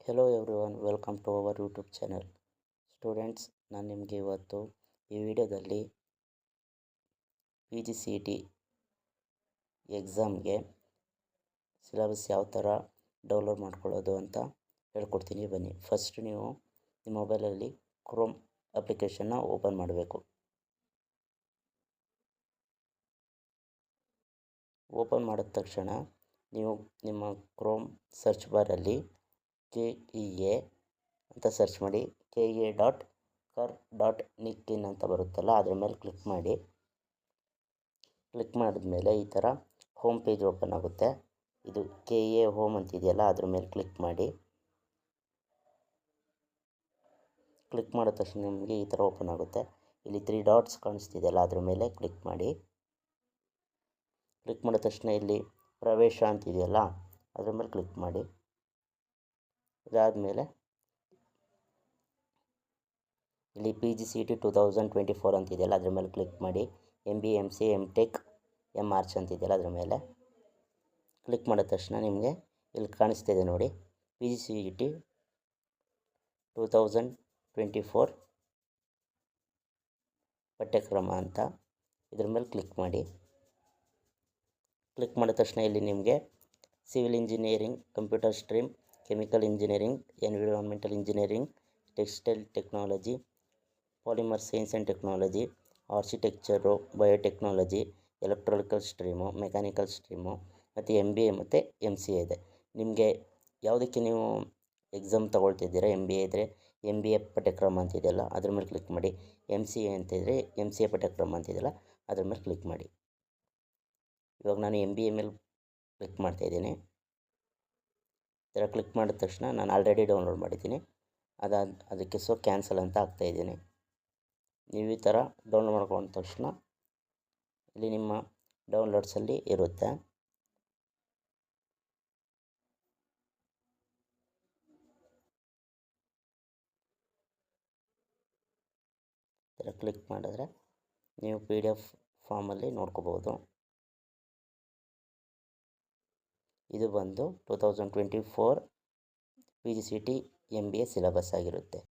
Hello everyone, welcome to our YouTube channel. Students, ನಾನು ನಿಮಗೆ ಇವತ್ತು ಈ ವಿಡಿಯೋದಲ್ಲಿ PGCET ಎಕ್ಸಾಮ್ಗೆ ಸಿಲೆಬಸ್ ಯಾವ ಥರ ಡೌನ್ಲೋಡ್ ಮಾಡ್ಕೊಳ್ಳೋದು ಅಂತ ಹೇಳ್ಕೊಡ್ತೀನಿ. ಬನ್ನಿ. ಫಸ್ಟ್ ನೀವು ನಿಮ್ಮ ಮೊಬೈಲಲ್ಲಿ ಕ್ರೋಮ್ ಅಪ್ಲಿಕೇಶನ್ನ ಓಪನ್ ಮಾಡಬೇಕು. ಓಪನ್ ಮಾಡಿದ ತಕ್ಷಣ ನೀವು ನಿಮ್ಮ ಕ್ರೋಮ್ ಸರ್ಚ್ ಬಾರಲ್ಲಿ KEA ಅಂತ ಸರ್ಚ್ ಮಾಡಿ. KEA.kar.in ಅಂತ ಬರುತ್ತಲ್ಲ, ಅದ್ರ ಮೇಲೆ ಕ್ಲಿಕ್ ಮಾಡಿ. ಕ್ಲಿಕ್ ಮಾಡಿದ್ಮೇಲೆ ಈ ಥರ ಹೋಮ್ ಪೇಜ್ ಓಪನ್ ಆಗುತ್ತೆ. ಇದು KEA ಹೋಮ್ ಅಂತಿದೆಯಲ್ಲ, ಅದ್ರ ಮೇಲೆ ಕ್ಲಿಕ್ ಮಾಡಿ. ಕ್ಲಿಕ್ ಮಾಡಿದ ತಕ್ಷಣ ನಿಮಗೆ ಈ ಥರ ಓಪನ್ ಆಗುತ್ತೆ. ಇಲ್ಲಿ 3 ಡಾಟ್ಸ್ ಕಾಣಿಸ್ತಿದೆಯಲ್ಲ, ಅದ್ರ ಮೇಲೆ ಕ್ಲಿಕ್ ಮಾಡಿ. ಕ್ಲಿಕ್ ಮಾಡಿದ ತಕ್ಷಣ ಇಲ್ಲಿ ಪ್ರವೇಶ ಅಂತಿದೆಯಲ್ಲ, ಅದ್ರ ಮೇಲೆ ಕ್ಲಿಕ್ ಮಾಡಿ. ಇದಾದಮೇಲೆ ಇಲ್ಲಿ PGCET 2024 ಅಂತಿದೆಯಲ್ಲ, ಅದ್ರ ಮೇಲೆ ಕ್ಲಿಕ್ ಮಾಡಿ. MBA MCA MTech MArch ಅಂತಿದೆಯಲ್ಲ, ಅದ್ರ ಮೇಲೆ ಕ್ಲಿಕ್ ಮಾಡಿದ ತಕ್ಷಣ ನಿಮಗೆ ಇಲ್ಲಿ ಕಾಣಿಸ್ತಿದೆ ನೋಡಿ, PGCET 2024 ಪಠ್ಯಕ್ರಮ ಅಂತ. ಇದ್ರ ಮೇಲೆ ಕ್ಲಿಕ್ ಮಾಡಿ. ಕ್ಲಿಕ್ ಮಾಡಿದ ತಕ್ಷಣ ಇಲ್ಲಿ ನಿಮಗೆ civil engineering, computer stream, chemical engineering, environmental engineering, textile technology, polymer science and technology, architecture, biotechnology, electronical stream, mechanical stream, ಮತ್ತು MBA ಮತ್ತು MCA ಇದೆ. ನಿಮಗೆ ಯಾವುದಕ್ಕೆ ನೀವು ಎಕ್ಸಾಮ್ ತೊಗೊಳ್ತಿದ್ದೀರಾ, MBA ಇದ್ದರೆ MBA ಪಠ್ಯಕ್ರಮ ಅಂತಿದೆಯಲ್ಲ, ಅದ್ರ ಮೇಲೆ ಕ್ಲಿಕ್ ಮಾಡಿ. MCA ಅಂತಿದ್ರೆ MCA ಪಠ್ಯಕ್ರಮ ಅಂತಿದೆಯಲ್ಲ, ಅದ್ರ ಮೇಲೆ ಕ್ಲಿಕ್ ಮಾಡಿ. ಇವಾಗ ನಾನು MBA ಮೇಲೆ ಕ್ಲಿಕ್ ಮಾಡ್ತಾಯಿದ್ದೀನಿ. ಈ ಥರ ಕ್ಲಿಕ್ ಮಾಡಿದ ತಕ್ಷಣ ನಾನು ಆಲ್ರೆಡಿ ಡೌನ್ಲೋಡ್ ಮಾಡಿದ್ದೀನಿ. ಅದಕ್ಕೆ ಕ್ಯಾನ್ಸಲ್ ಅಂತ ಹಾಕ್ತಾಯಿದ್ದೀನಿ. ನೀವು ಈ ಥರ ಡೌನ್ಲೋಡ್ ಮಾಡ್ಕೊಂಡ ತಕ್ಷಣ ಇಲ್ಲಿ ನಿಮ್ಮ ಡೌನ್ಲೋಡ್ಸಲ್ಲಿ ಇರುತ್ತೆ. ಈ ಥರ ಕ್ಲಿಕ್ ಮಾಡಿದ್ರೆ ನೀವು PDF ಫಾರ್ಮಲ್ಲಿ ನೋಡ್ಕೋಬೋದು. ಇದು ಬಂದು 2024 PGCET MBA ಸಿಲೆಬಸ್ ಆಗಿರುತ್ತೆ.